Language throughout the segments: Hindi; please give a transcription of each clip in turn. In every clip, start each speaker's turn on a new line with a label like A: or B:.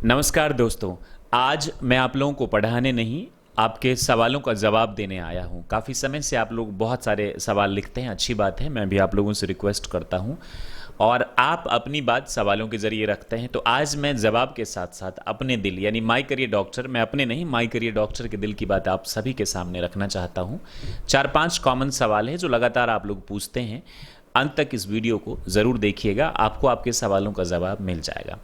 A: नमस्कार दोस्तों। आज मैं आप लोगों को पढ़ाने नहीं, आपके सवालों का जवाब देने आया हूँ। काफ़ी समय से आप लोग बहुत सारे सवाल लिखते हैं, अच्छी बात है। मैं भी आप लोगों से रिक्वेस्ट करता हूँ और आप अपनी बात सवालों के ज़रिए रखते हैं। तो आज मैं जवाब के साथ साथ अपने दिल यानी माई करियर डॉक्टर, मैं अपने नहीं माई करियर डॉक्टर के दिल की बात आप सभी के सामने रखना चाहता हूँ। 4-5 कॉमन सवाल है जो लगातार आप लोग पूछते हैं। अंत तक इस वीडियो को ज़रूर देखिएगा, आपको आपके सवालों का जवाब मिल जाएगा।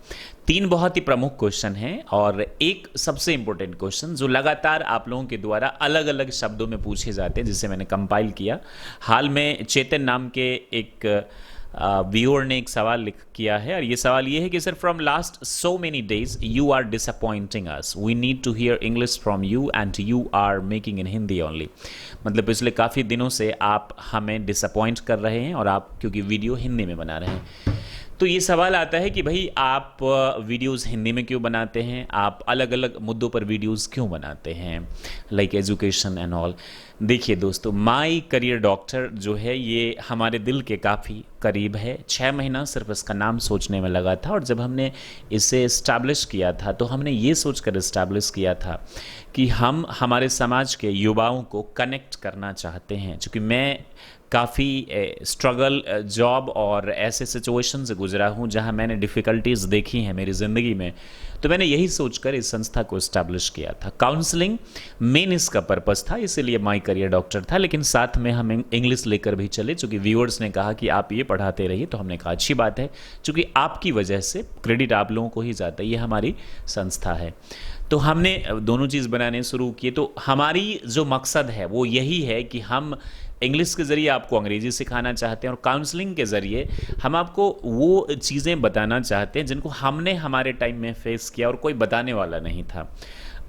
A: 3 बहुत ही प्रमुख क्वेश्चन हैं और एक सबसे इंपॉर्टेंट क्वेश्चन जो लगातार आप लोगों के द्वारा अलग अलग शब्दों में पूछे जाते हैं, जिसे मैंने कंपाइल किया। हाल में चेतन नाम के एक व्यूअर ने एक सवाल लिख किया है और ये सवाल ये है कि sir, from last so many days you are disappointing us, we need to hear English from you and you are making in Hindi only. मतलब पिछले काफ़ी दिनों से आप हमें डिसअपॉइंट कर रहे हैं और आप क्योंकि वीडियो हिंदी में बना रहे हैं। तो ये सवाल आता है कि भाई आप वीडियोस हिंदी में क्यों बनाते हैं, आप अलग अलग मुद्दों पर वीडियोस क्यों बनाते हैं, लाइक एजुकेशन एंड ऑल। देखिए दोस्तों, माई करियर डॉक्टर जो है ये हमारे दिल के काफ़ी करीब है। 6 महीना सिर्फ इसका नाम सोचने में लगा था और जब हमने इसे इस्टेब्लिश किया था तो हमने ये सोचकर इस्टेब्लिश किया था कि हम हमारे समाज के युवाओं को कनेक्ट करना चाहते हैं। चूँकि मैं काफ़ी स्ट्रगल जॉब और ऐसे सिचुएशन से गुजरा हूँ जहाँ मैंने डिफ़िकल्टीज़ देखी हैं मेरी ज़िंदगी में, तो मैंने यही सोचकर इस संस्था को इस्टेब्लिश किया था। काउंसलिंग मेन इसका पर्पस था, इसीलिए माई करियर डॉक्टर था, लेकिन साथ में हम इंग्लिश लेकर भी चले। चूँकि व्यूअर्स ने कहा कि आप ये पढ़ाते रहिए, तो हमने कहा अच्छी बात है, चूँकि आपकी वजह से क्रेडिट आप लोगों को ही जाता है, ये हमारी संस्था है। तो हमने दोनों चीज़ बनाने शुरू किए। तो हमारी जो मकसद है वो यही है कि हम इंग्लिश के ज़रिए आपको अंग्रेज़ी सिखाना चाहते हैं और काउंसलिंग के ज़रिए हम आपको वो चीज़ें बताना चाहते हैं जिनको हमने हमारे टाइम में फेस किया और कोई बताने वाला नहीं था।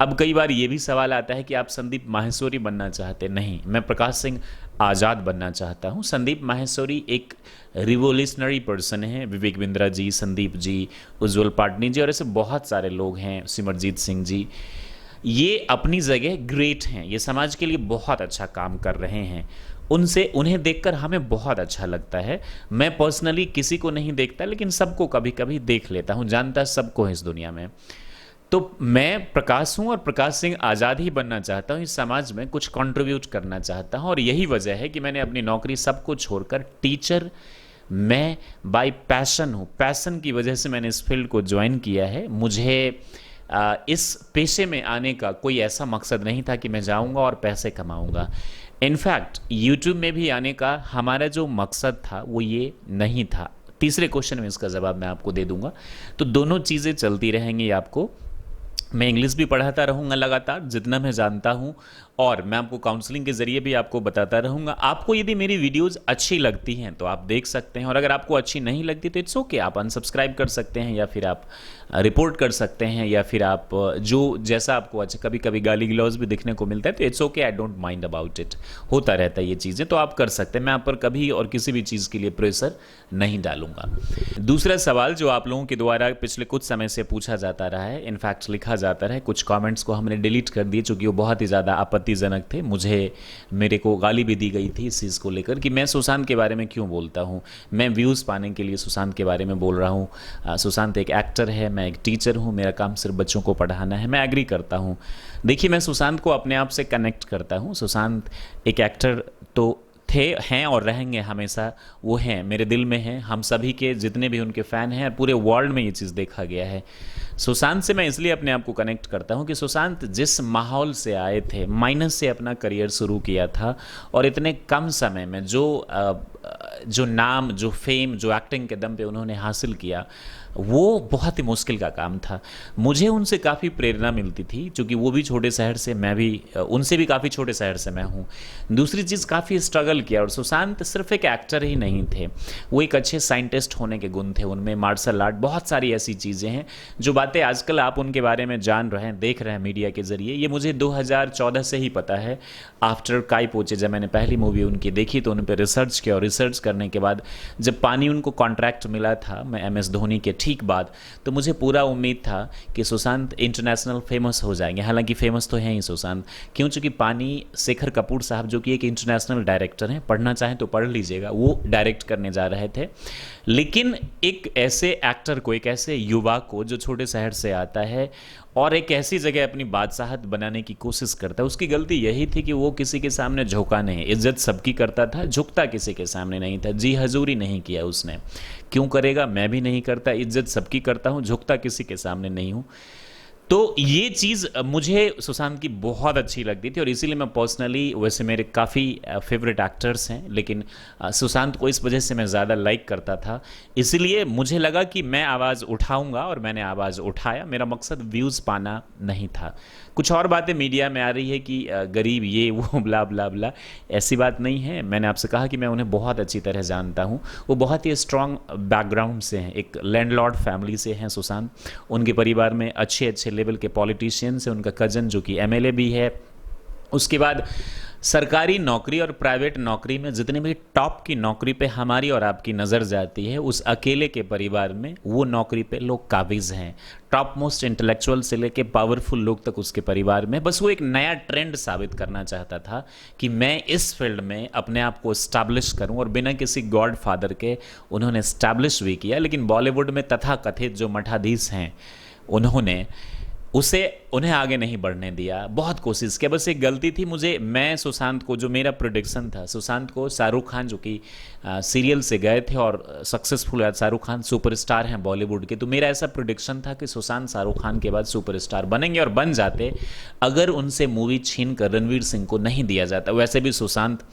A: अब कई बार ये भी सवाल आता है कि आप संदीप माहेश्वरी बनना चाहते? नहीं, मैं प्रकाश सिंह आज़ाद बनना चाहता हूँ। संदीप माहेश्वरी एक रिवोल्यूशनरी पर्सन है। विवेक बिंद्रा जी, संदीप जी, उज्ज्वल पाटनी जी और ऐसे बहुत सारे लोग हैं, सिमरजीत सिंह जी, ये अपनी जगह ग्रेट हैं, ये समाज के लिए बहुत अच्छा काम कर रहे हैं। उन्हें देखकर हमें बहुत अच्छा लगता है। मैं पर्सनली किसी को नहीं देखता, लेकिन सबको कभी कभी देख लेता हूँ, जानता सबको है इस दुनिया में। तो मैं प्रकाश हूँ और प्रकाश सिंह आज़ाद ही बनना चाहता हूँ, इस समाज में कुछ कंट्रीब्यूट करना चाहता हूँ और यही वजह है कि मैंने अपनी नौकरी सबको छोड़कर टीचर, मैं बाय पैशन हूँ, पैशन की वजह से मैंने इस फील्ड को ज्वाइन किया है। मुझे इस पेशे में आने का कोई ऐसा मकसद नहीं था कि मैं जाऊंगा और पैसे कमाऊंगा। इनफैक्ट यूट्यूब में भी आने का हमारा जो मकसद था वो ये नहीं था। तीसरे क्वेश्चन में इसका जवाब मैं आपको दे दूंगा। तो दोनों चीज़ें चलती रहेंगी। आपको मैं इंग्लिश भी पढ़ाता रहूँगा लगातार जितना मैं जानता हूँ और मैं आपको काउंसलिंग के ज़रिए भी आपको बताता रहूँगा। आपको यदि मेरी वीडियोस अच्छी लगती हैं तो आप देख सकते हैं और अगर आपको अच्छी नहीं लगती तो इट्स ओके, आप अनसब्सक्राइब कर सकते हैं या फिर आप रिपोर्ट कर सकते हैं या फिर आप जो जैसा आपको अच्छा, कभी कभी गाली गलौज भी दिखने को मिलता है तो it's okay, I don't mind about it, होता रहता है ये चीज़ें, तो आप कर सकते हैं। मैं आप पर कभी और किसी भी चीज़ के लिए प्रेशर नहीं डालूंगा। दूसरा सवाल जो आप लोगों के द्वारा पिछले कुछ समय से पूछा जाता रहा है, इनफैक्ट लिखा जाता रहा है, कुछ कमेंट्स को हमने डिलीट कर दिए चूँकि वो बहुत ही ज़्यादा आपत्तिजनक थे। मेरे को गाली भी दी गई थी इस चीज़ को लेकर कि मैं सुशांत के बारे में क्यों बोलता हूँ, मैं व्यूज़ पाने के लिए सुशांत के बारे में बोल रहा हूँ। सुशांत एक एक्टर है, मैं एक टीचर हूँ, मेरा काम सिर्फ बच्चों को पढ़ाना है। मैं एग्री करता हूँ। देखिए, मैं सुशांत को अपने आप से कनेक्ट करता हूँ। सुशांत एक एक्टर तो हैं और रहेंगे हमेशा, वो हैं, मेरे दिल में हैं। हम सभी के जितने भी उनके फ़ैन हैं, पूरे वर्ल्ड में ये चीज़ देखा गया है। सुशांत से मैं इसलिए अपने आप को कनेक्ट करता हूँ कि सुशांत जिस माहौल से आए थे, माइनस से अपना करियर शुरू किया था और इतने कम समय में जो नाम, जो फेम, जो एक्टिंग के दम पे उन्होंने हासिल किया, वो बहुत ही मुश्किल का काम था। मुझे उनसे काफ़ी प्रेरणा मिलती थी क्योंकि वो भी छोटे शहर से, मैं भी उनसे भी काफ़ी छोटे शहर से मैं हूँ। दूसरी चीज़, काफ़ी स्ट्रगल किया और सुशांत सिर्फ एक एक्टर ही नहीं थे, वो एक अच्छे साइंटिस्ट होने के गुण थे उनमें, मार्शल आर्ट, बहुत सारी ऐसी चीज़ें हैं जो बातें आजकल आप उनके बारे में जान रहे हैं, देख रहे हैं मीडिया के ज़रिए। ये मुझे 2014 से ही पता है। आफ्टर काई पोचे जब मैंने पहली मूवी उनकी देखी तो उन पर रिसर्च किया और रिसर्च करने के बाद जब पानी उनको कॉन्ट्रैक्ट मिला था, मैं MS धोनी के ठीक बाद, तो मुझे पूरा उम्मीद था कि सुशांत इंटरनेशनल फेमस हो जाएंगे। हालांकि फेमस तो हैं ही सुशांत, क्यों? चूँकि पानी शेखर कपूर साहब जो कि एक इंटरनेशनल डायरेक्टर हैं, पढ़ना चाहें तो पढ़ लीजिएगा, वो डायरेक्ट करने जा रहे थे। लेकिन एक ऐसे एक्टर को, एक ऐसे युवा को जो छोटे शहर से आता है और एक ऐसी जगह अपनी बादशाहत बनाने की कोशिश करता है। उसकी गलती यही थी कि वो किसी के सामने झुका नहीं, इज्जत सबकी करता था, झुकता किसी के सामने नहीं था, जी हजूरी नहीं किया उसने। क्यों करेगा, मैं भी नहीं करता, इज्जत सबकी करता हूँ, झुकता किसी के सामने नहीं हूँ। तो ये चीज़ मुझे सुशांत की बहुत अच्छी लगती थी और इसीलिए मैं पर्सनली, वैसे मेरे काफ़ी फेवरेट एक्टर्स हैं लेकिन सुशांत को इस वजह से मैं ज़्यादा लाइक करता था। इसलिए मुझे लगा कि मैं आवाज़ उठाऊंगा और मैंने आवाज़ उठाया। मेरा मकसद व्यूज़ पाना नहीं था। कुछ और बातें मीडिया में आ रही है कि गरीब ये वो ब्ला ब्ला ब्ला, ऐसी बात नहीं है। मैंने आपसे कहा कि मैं उन्हें बहुत अच्छी तरह जानता हूँ। वो बहुत ही स्ट्रांग बैकग्राउंड से हैं, एक लैंडलॉर्ड फैमिली से हैं सुशांत। उनके परिवार में अच्छे अच्छे लेवल के पॉलिटिशियंस हैं। उनका कज़न जो कि एमएलए भी है। उसके बाद सरकारी नौकरी और प्राइवेट नौकरी में जितनी भी टॉप की नौकरी पे हमारी और आपकी नज़र जाती है, उस अकेले के परिवार में वो नौकरी पे लोग काबिज हैं। टॉप मोस्ट इंटेलेक्चुअल से लेके पावरफुल लोग तक उसके परिवार में। बस वो एक नया ट्रेंड साबित करना चाहता था कि मैं इस फील्ड में अपने आप को इस्टेब्लिश करूं, और बिना किसी गॉड फादर के उन्होंने इस्टेब्लिश भी किया। लेकिन बॉलीवुड में तथाकथित जो मठाधीश हैं, उन्होंने उन्हें आगे नहीं बढ़ने दिया। बहुत कोशिश किया, बस एक गलती थी मैं सुशांत को, जो मेरा प्रोडिक्शन था, सुशांत को शाहरुख खान जो कि सीरियल से गए थे और सक्सेसफुल है, शाहरुख खान सुपरस्टार हैं बॉलीवुड के, तो मेरा ऐसा प्रोडिक्शन था कि सुशांत शाहरुख खान के बाद सुपरस्टार बनेंगे और बन जाते अगर उनसे मूवी छीन कर रणवीर सिंह को नहीं दिया जाता। वैसे भी सुशांत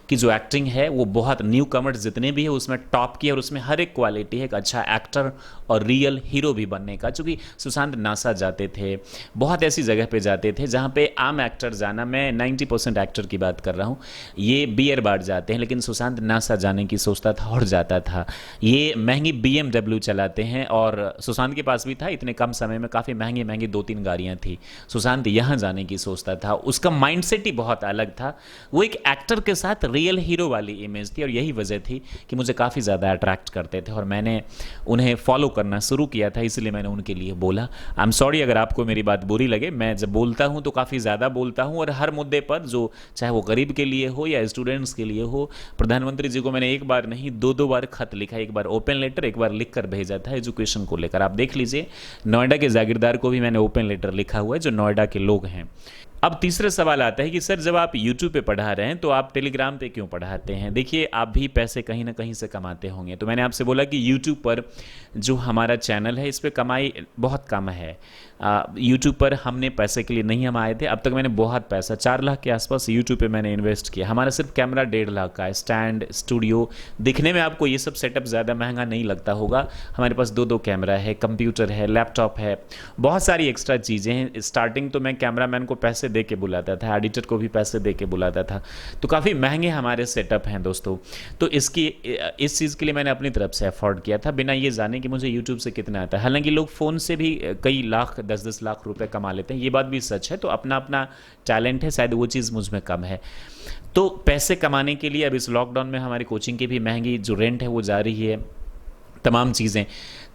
A: की जो एक्टिंग है वो बहुत, न्यू कमर्स जितने भी है उसमें टॉप की है और उसमें हर एक क्वालिटी है, एक अच्छा एक्टर और रियल हीरो भी बनने का। चूँकि सुशांत नासा जाते थे, बहुत ऐसी जगह पे जाते थे जहाँ पे आम एक्टर जाना, मैं 90% एक्टर की बात कर रहा हूँ, ये बियर बार जाते हैं, लेकिन सुशांत नासा जाने की सोचता था और जाता था। ये महंगी BMW चलाते हैं और सुशांत के पास भी था। इतने कम समय में काफ़ी महंगी महंगी 2-3 गाड़ियाँ थी। सुशांत यहाँ जाने की सोचता था। उसका माइंडसेट ही बहुत अलग था। वो एक एक्टर के साथ रियल हीरो वाली इमेज थी और यही वजह थी कि मुझे काफ़ी ज़्यादा अट्रैक्ट करते थे और मैंने उन्हें फॉलो करना शुरू किया था। इसलिए मैंने उनके लिए बोला। आई एम सॉरी अगर आपको मेरी बात बुरी लगे। मैं जब बोलता हूँ तो काफ़ी ज़्यादा बोलता हूँ और हर मुद्दे पर, जो चाहे वो गरीब के लिए हो या स्टूडेंट्स के लिए हो। प्रधानमंत्री जी को मैंने एक बार नहीं 2-2 बार खत लिखा। एक बार ओपन लेटर, एक बार लिख कर भेजा था एजुकेशन को लेकर। आप देख लीजिए, नोएडा के जागीरदार को भी मैंने ओपन लेटर लिखा हुआ है, जो नोएडा के लोग हैं। अब तीसरा सवाल आता है कि सर, जब आप YouTube पे पढ़ा रहे हैं तो आप टेलीग्राम पे क्यों पढ़ाते हैं? देखिए, आप भी पैसे कहीं ना कहीं से कमाते होंगे। तो मैंने आपसे बोला कि YouTube पर जो हमारा चैनल है, इस पर कमाई बहुत कम है। YouTube पर हमने पैसे के लिए नहीं हम आए थे। अब तक मैंने बहुत पैसा, 4 लाख के आसपास YouTube पे मैंने इन्वेस्ट किया। हमारा सिर्फ कैमरा 1.5 लाख का है, स्टैंड, स्टूडियो। दिखने में आपको ये सब सेटअप ज़्यादा महंगा नहीं लगता होगा। हमारे पास 2-2 कैमरा है, कंप्यूटर है, लैपटॉप है, बहुत सारी एक्स्ट्रा चीज़ें हैं। स्टार्टिंग तो मैं कैमरामैन को पैसे दे के बुलाता था, एडिटर को भी पैसे दे के बुलाता था। तो काफ़ी महंगे हमारे सेटअप हैं दोस्तों। तो इस चीज़ के लिए मैंने अपनी तरफ से एफोर्ड किया था, बिना ये जाने कि मुझे यूट्यूब से कितना आता है। हालांकि लोग फ़ोन से भी कई लाख, 10-10 लाख रुपए कमा लेते हैं, ये बात भी सच है। तो अपना अपना टैलेंट है, शायद वो चीज़ मुझ में कम है। तो पैसे कमाने के लिए अब इस लॉकडाउन में हमारी कोचिंग की भी महंगी जो रेंट है वो जा रही है, तमाम चीज़ें।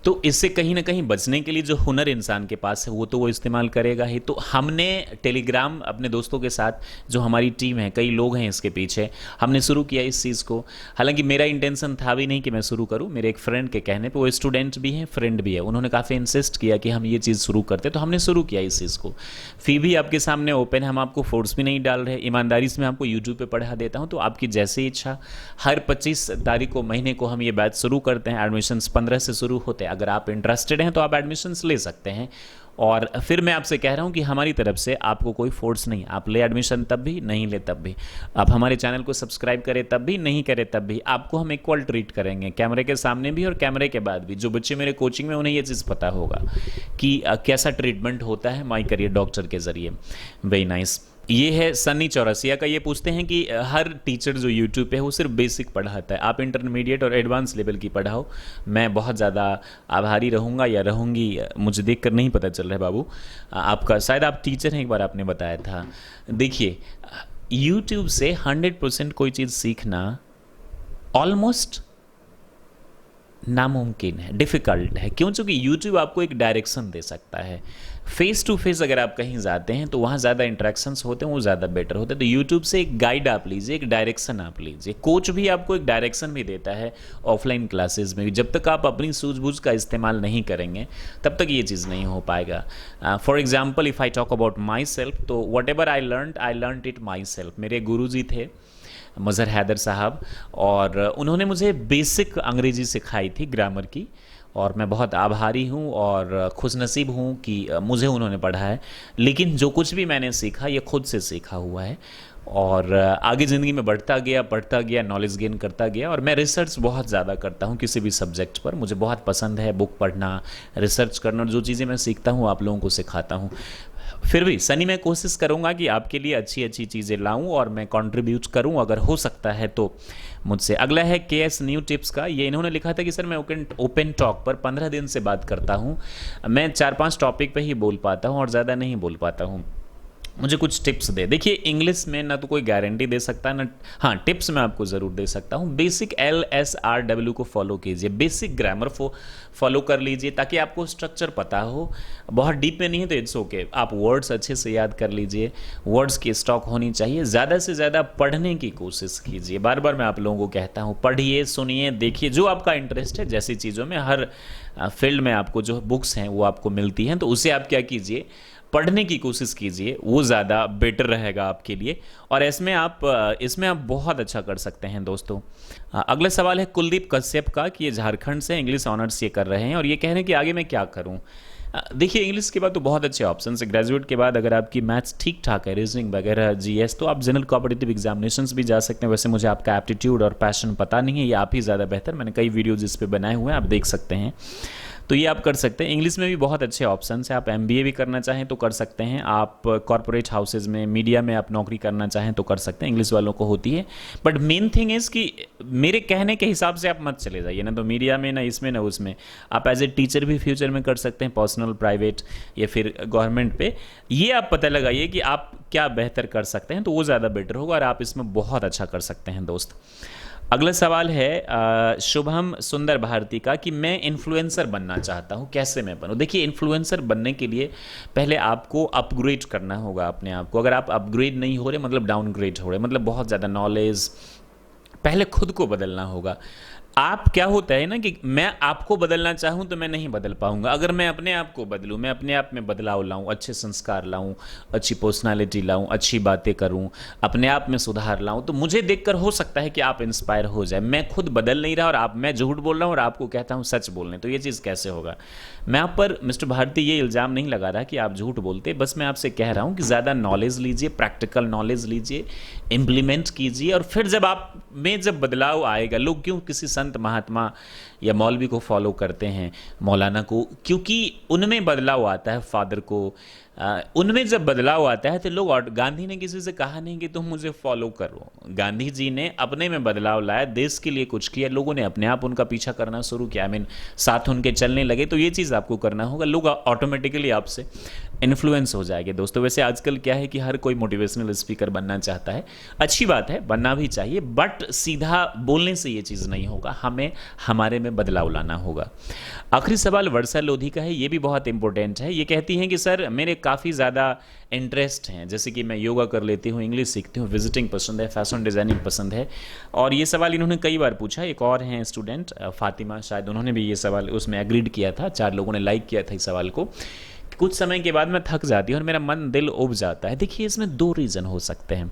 A: तो इससे कहीं ना कहीं बचने के लिए जो हुनर इंसान के पास है वो इस्तेमाल करेगा ही। तो हमने टेलीग्राम अपने दोस्तों के साथ, जो हमारी टीम है, कई लोग हैं इसके पीछे, हमने शुरू किया इस चीज़ को। हालांकि मेरा इंटेंशन था भी नहीं कि मैं शुरू करूं। मेरे एक फ्रेंड के कहने पे, वो स्टूडेंट भी हैं, फ्रेंड भी है, उन्होंने काफ़ी इंसिस्ट किया कि हम ये चीज़ शुरू करते, तो हमने शुरू किया इस चीज़ को। फ़ी भी आपके सामने ओपन है, हम आपको फोर्स भी नहीं डाल रहे। ईमानदारी से मैं आपको यूट्यूब पर पढ़ा देता हूँ, तो आपकी जैसी इच्छा। हर 25 तारीख को, महीने को हम ये बैच शुरू करते हैं। एडमिशन्स 15 से शुरू होते हैं। अगर आप इंटरेस्टेड हैं तो आप एडमिशन्स ले सकते हैं। और फिर मैं आपसे कह रहा हूं कि हमारी तरफ से आपको कोई फोर्स नहीं। आप ले एडमिशन तब भी, नहीं ले तब भी। आप हमारे चैनल को सब्सक्राइब करें तब भी, नहीं करें तब भी, आपको हम इक्वल ट्रीट करेंगे, कैमरे के सामने भी और कैमरे के बाद भी। जो बच्चे मेरे कोचिंग में, उन्हें ये चीज़ पता होगा कि कैसा ट्रीटमेंट होता है माई करियर डॉक्टर के ज़रिए। Very nice. ये है सन्नी चौरसिया का। ये पूछते हैं कि हर टीचर जो यूट्यूब पे है वो सिर्फ बेसिक पढ़ाता है, आप इंटरमीडिएट और एडवांस लेवल की पढ़ाओ। मैं बहुत ज़्यादा आभारी रहूँगा या रहूँगी, मुझे देखकर नहीं पता चल रहा है बाबू आपका। शायद आप टीचर हैं, एक बार आपने बताया था। देखिए, यूट्यूब से 100% कोई चीज़ सीखना ऑलमोस्ट नामुमकिन है, डिफ़िकल्ट है। क्यों? चूँकि यूट्यूब आपको एक डायरेक्शन दे सकता है। फ़ेस टू फ़ेस अगर आप कहीं जाते हैं तो वहाँ ज़्यादा इंटरेक्शंस होते हैं, वो ज़्यादा बेटर होते हैं। तो यूट्यूब से एक गाइड आप लीजिए, एक डायरेक्शन आप लीजिए। कोच भी आपको एक डायरेक्शन भी देता है ऑफ़लाइन क्लासेस में भी। जब तक आप अपनी सूझबूझ का इस्तेमाल नहीं करेंगे, तब तक ये चीज़ नहीं हो पाएगा। For example if I talk about myself, तो whatever I learned it myself. मेरे गुरुजी थे मज़हर हैदर साहब, और उन्होंने मुझे बेसिक अंग्रेज़ी सिखाई थी, ग्रामर की, और मैं बहुत आभारी हूँ और खुशनसीब हूँ कि मुझे उन्होंने पढ़ा है। लेकिन जो कुछ भी मैंने सीखा ये खुद से सीखा हुआ है, और आगे ज़िंदगी में बढ़ता गया, पढ़ता गया, नॉलेज गेन करता गया। और मैं रिसर्च बहुत ज़्यादा करता हूँ किसी भी सब्जेक्ट पर। मुझे बहुत पसंद है बुक पढ़ना, रिसर्च करना, और जो चीज़ें मैं सीखता हूँ आप लोगों को सिखाता हूँ। फिर भी सनी मैं कोशिश करूँगा कि आपके लिए अच्छी अच्छी चीज़ें लाऊँ और मैं कंट्रीब्यूट करूँ, अगर हो सकता है तो मुझसे। अगला है KS न्यू टिप्स का। ये इन्होंने लिखा था कि सर मैं ओपन टॉक पर 15 दिन से बात करता हूँ, मैं 4-5 टॉपिक पे ही बोल पाता हूँ और ज़्यादा नहीं बोल पाता हूँ, मुझे कुछ टिप्स दे। देखिए इंग्लिश में ना तो कोई गारंटी दे सकता है ना, हाँ टिप्स मैं आपको ज़रूर दे सकता हूँ। बेसिक LSRW को फॉलो कीजिए, बेसिक ग्रामर फॉलो कर लीजिए, ताकि आपको स्ट्रक्चर पता हो। बहुत डीप में नहीं है तो इट्स ओके, आप वर्ड्स अच्छे से याद कर लीजिए, वर्ड्स की स्टॉक होनी चाहिए। ज़्यादा से ज़्यादा पढ़ने की कोशिश कीजिए। बार बार मैं आप लोगों को कहता हूँ, पढ़िए, सुनिए, देखिए, जो आपका इंटरेस्ट है जैसी चीज़ों में, हर फील्ड में आपको जो बुक्स हैं वो आपको मिलती हैं, तो उसे आप क्या कीजिए, पढ़ने की कोशिश कीजिए, वो ज़्यादा बेटर रहेगा आपके लिए। और इसमें आप बहुत अच्छा कर सकते हैं दोस्तों। अगला सवाल है कुलदीप कश्यप का, कि ये झारखंड से इंग्लिश ऑनर्स ये कर रहे हैं और ये कह रहे हैं कि आगे मैं क्या करूं। देखिए इंग्लिश के बाद तो बहुत अच्छे ऑप्शन है। ग्रेजुएट के बाद अगर आपकी मैथ्स ठीक ठाक है, रीजनिंग वगैरह, GS, तो आप जनरल कॉम्पिटिटिव एग्जामिनेशंस भी जा सकते हैं। वैसे मुझे आपका एप्टीट्यूड और पैशन पता नहीं है, ये आप ही ज़्यादा बेहतर, मैंने कई वीडियोज़ इस पर बनाए हुए हैं, आप देख सकते हैं, तो ये आप कर सकते हैं। इंग्लिश में भी बहुत अच्छे ऑप्शन हैं। आप MBA भी करना चाहें तो कर सकते हैं, आप कॉरपोरेट हाउसेज में, मीडिया में आप नौकरी करना चाहें तो कर सकते हैं, इंग्लिश वालों को होती है। बट मेन थिंग इज़ कि मेरे कहने के हिसाब से आप मत चले जाइए, ना तो मीडिया में, ना इसमें, ना उसमें। आप एज ए टीचर भी फ्यूचर में कर सकते हैं, पर्सनल, प्राइवेट या फिर गवर्नमेंट पे। ये आप पता लगाइए कि आप क्या बेहतर कर सकते हैं, तो वो ज़्यादा बेटर होगा और आप इसमें बहुत अच्छा कर सकते हैं दोस्त। अगला सवाल है शुभम सुंदर भारती का, कि मैं इन्फ्लुएंसर बनना चाहता हूँ, कैसे मैं बनूँ। देखिए इन्फ्लुएंसर बनने के लिए पहले आपको अपग्रेड करना होगा अपने आप को। अगर आप अपग्रेड नहीं हो रहे मतलब डाउनग्रेड हो रहे, मतलब बहुत ज़्यादा नॉलेज, पहले खुद को बदलना होगा। आप क्या होता है ना कि मैं आपको बदलना चाहूँ तो मैं नहीं बदल पाऊँगा। अगर मैं अपने आप को बदलूँ, मैं अपने आप में बदलाव लाऊँ, अच्छे संस्कार लाऊँ, अच्छी पर्सनालिटी लाऊँ, अच्छी बातें करूँ, अपने आप में सुधार लाऊँ, तो मुझे देखकर हो सकता है कि आप इंस्पायर हो जाए। मैं खुद बदल नहीं रहा और मैं झूठ बोल रहा हूँ और आपको कहता हूँ सच बोलने, तो ये चीज़ कैसे होगा। मैं आप पर मिस्टर भारती ये इल्ज़ाम नहीं लगा रहा कि आप झूठ बोलते, बस मैं आपसे कह रहा हूँ कि ज़्यादा नॉलेज लीजिए, प्रैक्टिकल नॉलेज लीजिए, इम्प्लीमेंट कीजिए, और फिर जब आप में जब बदलाव आएगा, लोग क्यों किसी संत महात्मा या मौलवी को फॉलो करते हैं, मौलाना को, क्योंकि उनमें बदलाव आता है, फादर को, उनमें जब बदलाव आता है तो लोग, और गांधी ने किसी से कहा नहीं कि तुम मुझे फॉलो करो, गांधी जी ने अपने में बदलाव लाया, देश के लिए कुछ किया, लोगों ने अपने आप उनका पीछा करना शुरू किया, साथ उनके चलने लगे। तो ये चीज़ आपको करना होगा, लोग ऑटोमेटिकली आपसे इन्फ्लुएंस हो जाएंगे दोस्तों। वैसे आजकल क्या है कि हर कोई मोटिवेशनल स्पीकर बनना चाहता है, अच्छी बात है, बनना भी चाहिए, बट सीधा बोलने से ये चीज़ नहीं होगा, हमें हमारे में बदलाव लाना होगा। आखिरी सवाल वर्षा लोधी का है, ये भी बहुत इंपॉर्टेंट है। ये कहती हैं कि सर मेरे काफ़ी ज़्यादा इंटरेस्ट हैं, जैसे कि मैं योगा कर लेती हूँ, इंग्लिश सीखती हूँ, विजिटिंग पसंद है, फैशन डिज़ाइनिंग पसंद है। और ये सवाल इन्होंने कई बार पूछा। एक और हैं स्टूडेंट फातिमा, शायद उन्होंने भी ये सवाल उसमें एग्रीड किया था, 4 लोगों ने लाइक किया था इस सवाल को। कुछ समय के बाद मैं थक जाती हूँ और मेरा मन दिल उब जाता है। देखिए इसमें 2 रीज़न हो सकते हैं।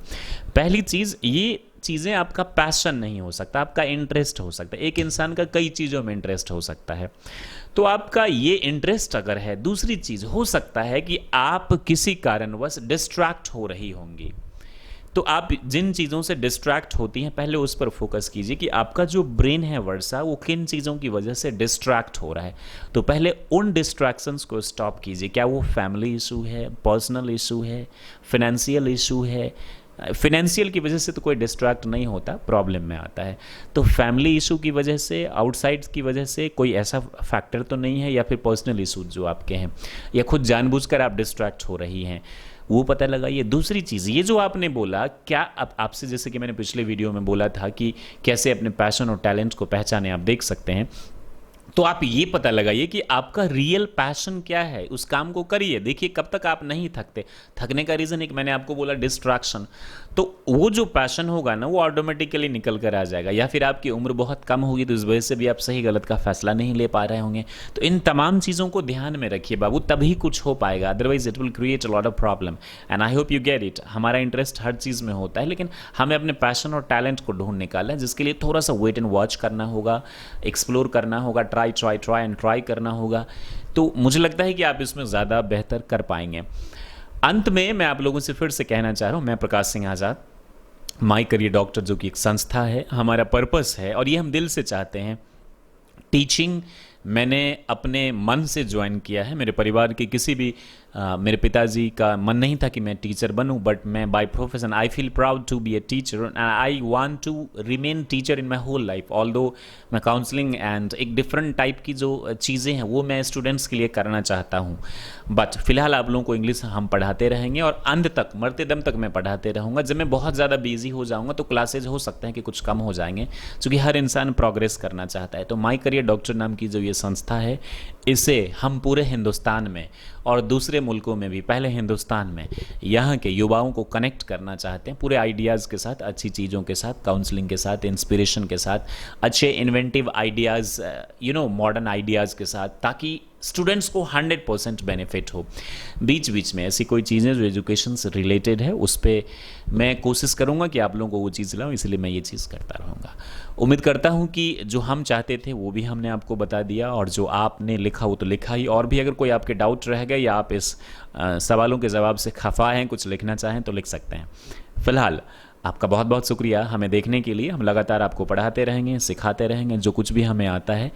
A: पहली चीज़, ये चीज़ें आपका पैशन नहीं हो सकता, आपका इंटरेस्ट हो सकता है। एक इंसान का कई चीज़ों में इंटरेस्ट हो सकता है, तो आपका ये इंटरेस्ट अगर है। दूसरी चीज़ हो सकता है कि आप किसी कारणवश डिस्ट्रैक्ट हो रही होंगी, तो आप जिन चीज़ों से डिस्ट्रैक्ट होती हैं पहले उस पर फोकस कीजिए कि आपका जो ब्रेन है वर्षा, वो किन चीज़ों की वजह से डिस्ट्रैक्ट हो रहा है। तो पहले उन डिस्ट्रैक्शंस को स्टॉप कीजिए। क्या वो फैमिली इशू है, पर्सनल इशू है, फिनेंशियल इशू है। फिनेंशियल की वजह से तो कोई डिस्ट्रैक्ट नहीं होता, प्रॉब्लम में आता है। तो फैमिली इशू की वजह से, आउटसाइड की वजह से कोई ऐसा फैक्टर तो नहीं है, या फिर पर्सनल इशू जो आपके हैं, या खुद जानबूझकर आप डिस्ट्रैक्ट हो रही हैं, वो पता लगाइए। दूसरी चीज़, ये जो आपने बोला, क्या आपसे, जैसे कि मैंने पिछले वीडियो में बोला था कि कैसे अपने पैशन और टैलेंट को पहचाने, आप देख सकते हैं तो आप ये पता लगाइए कि आपका रियल पैशन क्या है, उस काम को करिए। देखिए कब तक आप नहीं थकते। थकने का रीज़न एक मैंने आपको बोला, डिस्ट्रैक्शन। तो वो जो पैशन होगा ना, वो ऑटोमेटिकली निकल कर आ जाएगा। या फिर आपकी उम्र बहुत कम होगी तो इस वजह से भी आप सही गलत का फैसला नहीं ले पा रहे होंगे। तो इन तमाम चीज़ों को ध्यान में रखिए बाबू, तभी कुछ हो पाएगा, otherwise it will create a lot of problem. And I hope you get it. हमारा इंटरेस्ट हर चीज़ में होता है, लेकिन हमें अपने पैशन और टैलेंट को ढूंढ निकालना है, जिसके लिए थोड़ा सा वेट एंड वॉच करना होगा, एक्सप्लोर करना होगा, try try try and try करना होगा। तो मुझे लगता है कि आप इसमें ज़्यादा बेहतर कर पाएंगे। अंत में मैं आप लोगों से फिर से कहना चाह रहा हूँ, मैं प्रकाश सिंह आज़ाद, माई करियर डॉक्टर जो कि एक संस्था है, हमारा पर्पस है और ये हम दिल से चाहते हैं। टीचिंग मैंने अपने मन से ज्वाइन किया है। मेरे परिवार के किसी भी मेरे पिताजी का मन नहीं था कि मैं टीचर बनूं, बट मैं by profession I feel proud to be a teacher and I want to remain teacher in my whole life. Although मैं काउंसलिंग एंड एक डिफरेंट टाइप की जो चीज़ें हैं वो मैं स्टूडेंट्स के लिए करना चाहता हूं, बट फिलहाल आप लोगों को इंग्लिश हम पढ़ाते रहेंगे और अंत तक, मरते दम तक मैं पढ़ाते रहूँगा। जब मैं बहुत ज़्यादा बिजी हो जाऊँगा तो क्लासेज हो सकते हैं कि कुछ कम हो जाएंगे, क्योंकि हर इंसान प्रोग्रेस करना चाहता है। तो माई करियर डॉक्टर नाम की जो ये संस्था है, इसे हम पूरे हिंदुस्तान में और दूसरे मुल्कों में भी, पहले हिंदुस्तान में यहाँ के युवाओं को कनेक्ट करना चाहते हैं पूरे आइडियाज़ के साथ, अच्छी चीज़ों के साथ, काउंसलिंग के साथ, इंस्पिरेशन के साथ, अच्छे इन्वेंटिव आइडियाज़, मॉडर्न आइडियाज़ के साथ, ताकि स्टूडेंट्स को 100% बेनिफिट हो। बीच बीच में ऐसी कोई चीज़ें जो एजुकेशन से रिलेटेड है उस पर मैं कोशिश करूँगा कि आप लोगों को वो चीज़ लाऊं, इसलिए मैं ये चीज़ करता रहूँगा। उम्मीद करता हूँ कि जो हम चाहते थे वो भी हमने आपको बता दिया, और जो आपने लिखा वो तो लिखा ही। और भी अगर कोई आपके डाउट रह गए या आप इस सवालों के जवाब से खफा हैं, कुछ लिखना चाहें तो लिख सकते हैं। फ़िलहाल आपका बहुत बहुत शुक्रिया हमें देखने के लिए। हम लगातार आपको पढ़ाते रहेंगे, सिखाते रहेंगे जो कुछ भी हमें आता है।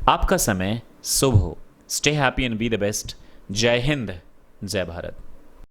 A: आपका समय शुभ हो। Stay happy and be the best. जय हिंद, जय भारत।